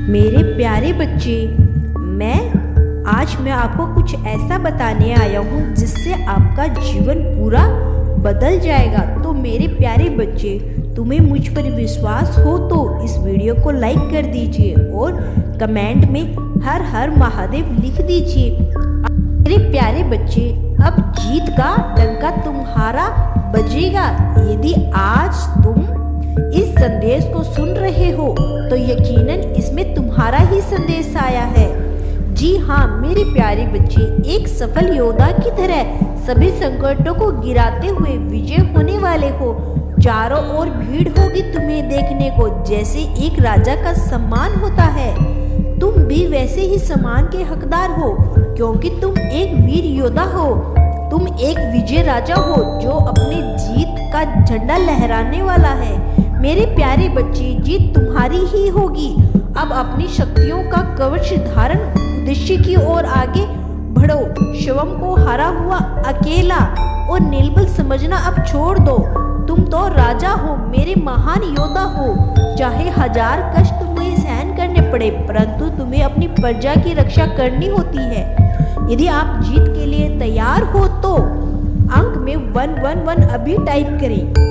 मेरे प्यारे बच्चे, आज मैं आपको कुछ ऐसा बताने आया हूँ जिससे आपका जीवन पूरा बदल जाएगा। तो मेरे प्यारे बच्चे, तुम्हें मुझ पर विश्वास हो तो इस वीडियो को लाइक कर दीजिए और कमेंट में हर हर महादेव लिख दीजिए। मेरे प्यारे बच्चे, अब जीत का डंका तुम्हारा बजेगा। यदि आज तुम इस संदेश को सुन रहे हो तो यकीनन इसमें तुम्हारा ही संदेश आया है। जी हाँ मेरे प्यारे बच्चे, एक सफल योद्धा की तरह सभी संकटों को गिराते हुए विजय होने वाले हो। चारों ओर भीड़ होगी तुम्हें देखने को, जैसे एक राजा का सम्मान होता है। तुम भी वैसे ही सम्मान के हकदार हो, क्योंकि तुम एक वीर योद्धा हो। तुम एक विजय राजा हो जो अपने जीत का झंडा लहराने वाला है। मेरे प्यारे बच्चे, जीत तुम्हारी ही होगी। अब अपनी शक्तियों का कवच धारण उद्देश्य की ओर आगे बढ़ो। शिवम को हारा हुआ अकेला और निर्बल समझना अब छोड़ दो। तुम तो राजा हो, मेरे महान योद्धा हो। चाहे हजार कष्ट तुम्हें सहन करने पड़े, परंतु तुम्हें अपनी प्रजा की रक्षा करनी होती है। यदि आप जीत के लिए तैयार हो तो अंक में 111 अभी टाइप करें।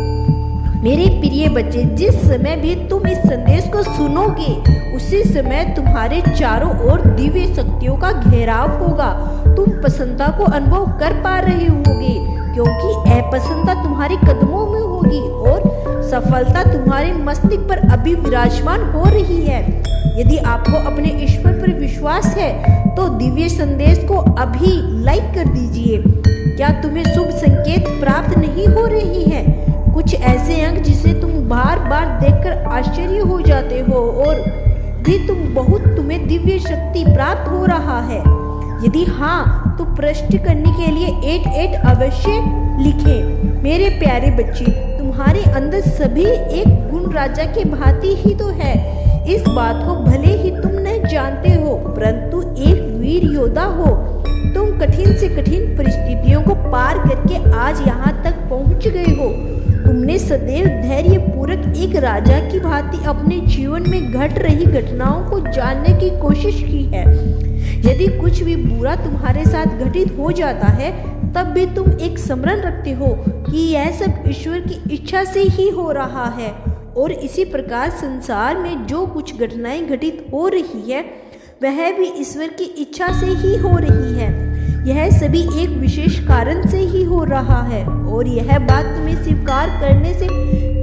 मेरे प्रिय बच्चे, जिस समय भी तुम इस संदेश को सुनोगे उसी समय तुम्हारे चारों ओर दिव्य शक्तियों का घेराव होगा। तुम प्रसन्नता को अनुभव कर पा रहे होगे, क्योंकि अप्रसन्नता तुम्हारे कदमों में होगी और सफलता तुम्हारे मस्तिष्क पर अभी विराजमान हो रही है। यदि आपको अपने ईश्वर पर विश्वास है तो दिव्य संदेश को अभी लाइक कर दीजिए। क्या तुम्हें शुभ संकेत प्राप्त नहीं हो रही है? कुछ ऐसे अंक जिसे तुम बार बार देखकर आश्चर्य हो जाते हो और भी तुम्हें दिव्य शक्ति प्राप्त हो रहा है? यदि हाँ तो प्रश्न करने के लिए 88 अवश्य लिखें। मेरे प्यारे बच्चे, तुम्हारे अंदर सभी एक गुण राजा के भांति ही तो है। इस बात को भले ही तुम नहीं जानते हो, परंतु एक वीर योद्धा हो। तुम कठिन से कठिन परिस्थितियों को पार करके आज यहाँ तक पहुँच गए हो। तुमने सदैव धैर्य पूर्वक एक राजा की भांति अपने जीवन में घट रही घटनाओं को जानने की कोशिश की है। यदि कुछ भी बुरा तुम्हारे साथ घटित हो जाता है तब भी तुम एक स्मरण रखते हो कि यह सब ईश्वर की इच्छा से ही हो रहा है। और इसी प्रकार संसार में जो कुछ घटनाएं घटित हो रही है वह भी ईश्वर की इच्छा से ही हो रही है। यह सभी एक विशेष कारण से ही हो रहा है और यह बात तुम्हें स्वीकार करने से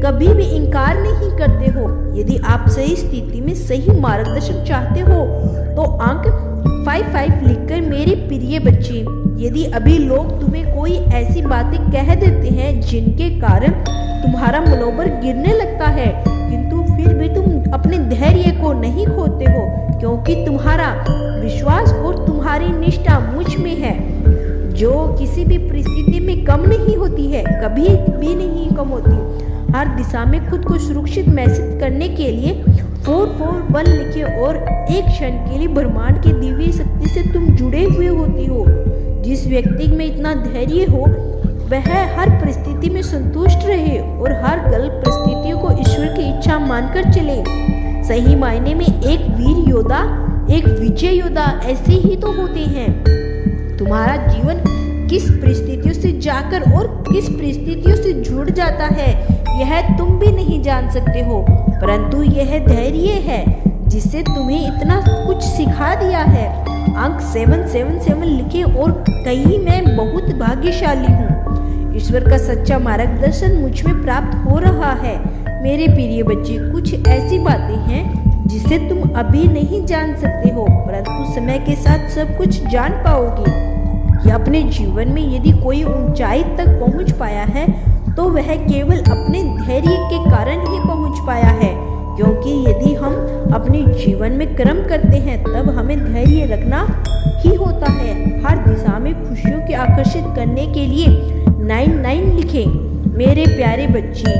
कभी भी इनकार नहीं करते हो। यदि आप सही स्थिति में सही मार्गदर्शन चाहते हो तो अंक 55 लिखकर मेरे प्रिय बच्चे, यदि अभी लोग तुम्हें कोई ऐसी बातें कह देते हैं जिनके कारण तुम्हारा मनोबल गिरने लगता है, किंतु फिर भी तुम अपने धैर्य को नहीं खोते हो, क्योंकि तुम्हारा विश्वास और तुम्हारी निष्ठा मुझ में है, जो किसी भी परिस्थिति में कम नहीं होती है, कभी भी नहीं कम होती। हर दिशा में खुद को सुरक्षित महसूस करने के लिए 441 लिखे और एक क्षण के लिए ब्रह्मांड की दिव्य शक्ति से तुम जुड़े हुए होती हो। जिस व्यक्ति में इतना धैर्य हो वह हर परिस्थिति में संतुष्ट रहे और हर गलत परिस्थितियों को ईश्वर की इच्छा मानकर चले। सही मायने में एक वीर योद्धा, एक विजय योद्धा ऐसे ही तो होते हैं। तुम्हारा जीवन किस परिस्थितियों से जाकर और किस परिस्थितियों से जुड़ जाता है यह तुम भी नहीं जान सकते हो, परंतु यह धैर्य है जिससे तुम्हें इतना कुछ सिखा दिया है। अंक 777 लिखे और कहीं मैं बहुत भाग्यशाली हूँ। ईश्वर का सच्चा मार्गदर्शन मुझ में प्राप्त हो रहा है। मेरे प्रिय बच्चे, कुछ ऐसी बातें हैं जिसे तुम अभी नहीं जान सकते हो, परंतु समय के साथ सब कुछ जान पाओगे। या अपने जीवन में यदि कोई ऊंचाई तक पहुंच पाया है तो वह केवल अपने धैर्य के कारण ही पहुंच पाया है, क्योंकि यदि हम अपने जीवन में कर्म करते हैं तब हमें धैर्य रखना ही होता है। हर दिशा में खुशियों को आकर्षित करने के लिए 99 लिखें। मेरे प्यारे बच्चे,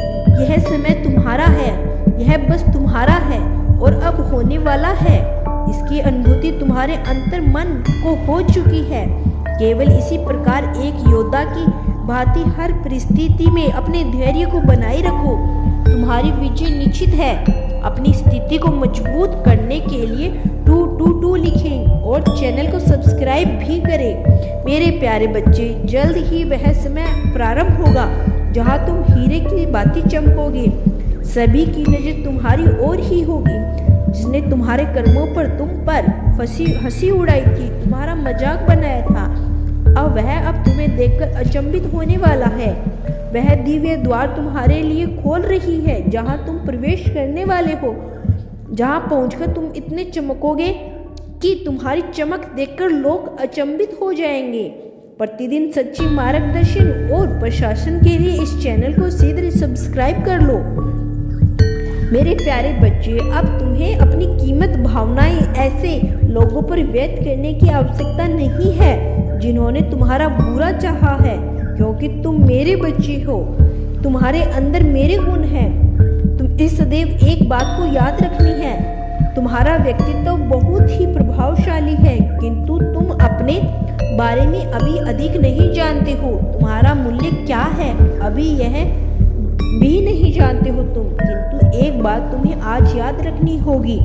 यह समय तुम्हारा है, यह बस तुम्हारा है और अब होने वाला है। इसकी अनुभूति तुम्हारे अंतर मन को हो चुकी है। केवल इसी प्रकार एक योद्धा की भांति हर परिस्थिति में अपने धैर्य को बनाए रखो। तुम्हारी विजय निश्चित है। अपनी स्थिति को मजबूत करने के लिए 222 लिखें और चैनल को सब्सक्राइब भी करें। मेरे प्यारे बच्चे, जल्द ही वह समय प्रारंभ होगा जहां तुम हीरे की भांति चमकोगे। सभी की नजर तुम्हारी ओर ही होगी। जिसने तुम्हारे कर्मों पर तुम पर हंसी उड़ाई थी, तुम्हारा मजाक बनाया था, अब वह तुम्हें देखकर अचंभित होने वाला है। वह दिव्य द्वार तुम्हारे लिए खोल रही है जहां तुम प्रवेश करने वाले हो, जहां पहुंचकर तुम इतने चमकोगे कि तुम्हारी चमक देखकर लोग अचंभित हो जाएंगे। प्रतिदिन सच्ची मार्गदर्शन और प्रशासन के लिए इस चैनल को शीघ्र सब्सक्राइब कर लो। मेरे प्यारे बच्चे, अब तुम्हें अपनी कीमत भावनाएं ऐसे लोगों पर व्यक्त करने की आवश्यकता नहीं है जिन्होंने तुम्हारा बुरा चाहा है, क्योंकि तुम मेरे बच्चे हो। तुम्हारे अंदर मेरे गुण हैं। तुम इस सदैव एक बात को याद रखनी है, तुम्हारा व्यक्तित्व बहुत ही प्रभावशाली है, किंतु तुम अपने बारे में अभी अधिक नहीं जानते हो। तुम्हारा मूल्य क्या है अभी यह भी नहीं जानते हो तुम, किंतु एक बात तुम्हें आज याद रखनी होगी,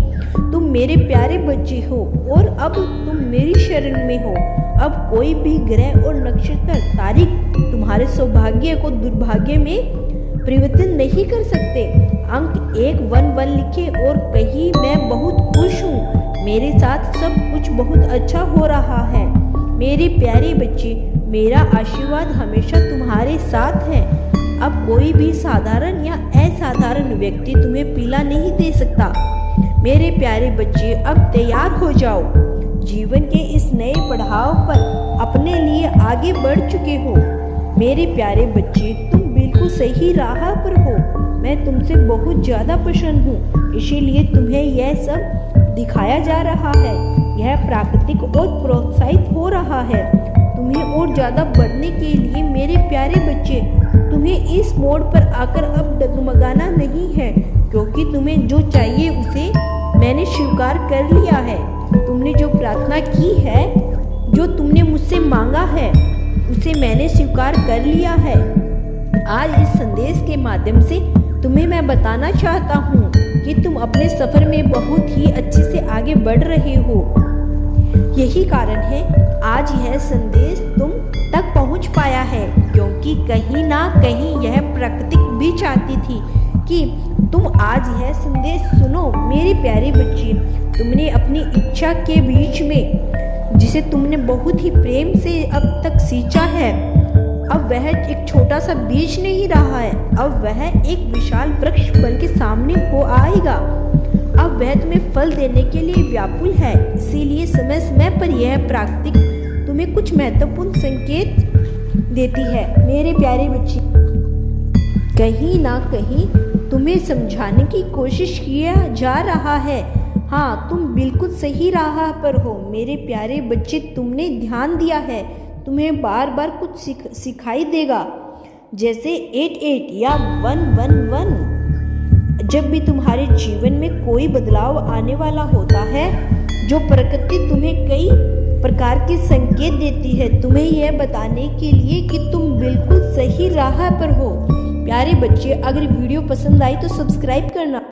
तुम मेरे प्यारे बच्चे हो और अब तुम मेरी शरण में हो। अब कोई भी ग्रह और नक्षत्र तारीख तुम्हारे सौभाग्य को दुर्भाग्य में परिवर्तन नहीं कर सकते। अंक 111 लिखे और कही, मैं बहुत खुश हूँ, मेरे साथ सब कुछ बहुत अच्छा हो रहा है। मेरे प्यारे बच्चे, मेरा आशीर्वाद हमेशा तुम्हारे साथ है। अब कोई भी साधारण या असाधारण व्यक्ति तुम्हें पीला नहीं दे सकता। मेरे प्यारे बच्चे, अब तैयार हो जाओ। जीवन के इस नए पड़ाव पर अपने लिए आगे बढ़ चुके हो। मेरे प्यारे बच्चे, तुम बिल्कुल सही राह पर हो। मैं तुमसे बहुत ज़्यादा प्रसन्न हूँ, इसीलिए तुम्हें यह सब दिखाया जा रहा है। यह प्राकृतिक और प्रोत्साहित हो रहा है तुम्हें और ज़्यादा बढ़ने के लिए। मेरे प्यारे बच्चे, तुम्हें इस मोड़ पर आकर अब डगमगाना नहीं है, क्योंकि तुम्हें जो चाहिए उसे मैंने स्वीकार कर लिया है। तुमने जो प्रार्थना की है, जो तुमने मुझसे मांगा है, उसे मैंने स्वीकार कर लिया है। आज इस संदेश के माध्यम से तुम्हें मैं बताना चाहता हूँ कि तुम अपने सफर में बहुत ही अच्छे से आगे बढ़ रहे हो। यही कारण है आज यह संदेश तुम तक पहुँच पाया है, क्योंकि कहीं ना कहीं यह प्रकृति भी चाहती थी कि तुम आज यह संदेश सुनो। मेरे प्यारे बच्चे, तुमने अपनी इच्छा के बीच में, जिसे तुमने बहुत ही प्रेम से अब तक सींचा है, अब वह एक छोटा सा बीज नहीं रहा है, अब वह एक विशाल वृक्ष बन के सामने हो आएगा। अब वह तुम्हें फल देने के लिए व्याकुल है। इसीलिए समय समय पर यह प्राकृतिक तुम्हें कुछ महत्वपूर्ण संकेत देती है। मेरे प्यारे बच्चे, कहीं ना कहीं तुम्हें समझाने की कोशिश किया जा रहा है। हाँ, तुम बिल्कुल सही राह पर हो। मेरे प्यारे बच्चे, तुमने ध्यान दिया है, तुम्हें बार बार कुछ सिखाई देगा, जैसे 88 या 111। जब भी तुम्हारे जीवन में कोई बदलाव आने वाला होता है, जो प्रकृति तुम्हें कई प्रकार के संकेत देती है, तुम्हें यह बताने के लिए कि तुम बिल्कुल सही राह पर हो। प्यारे बच्चे, अगर वीडियो पसंद आई तो सब्सक्राइब करना।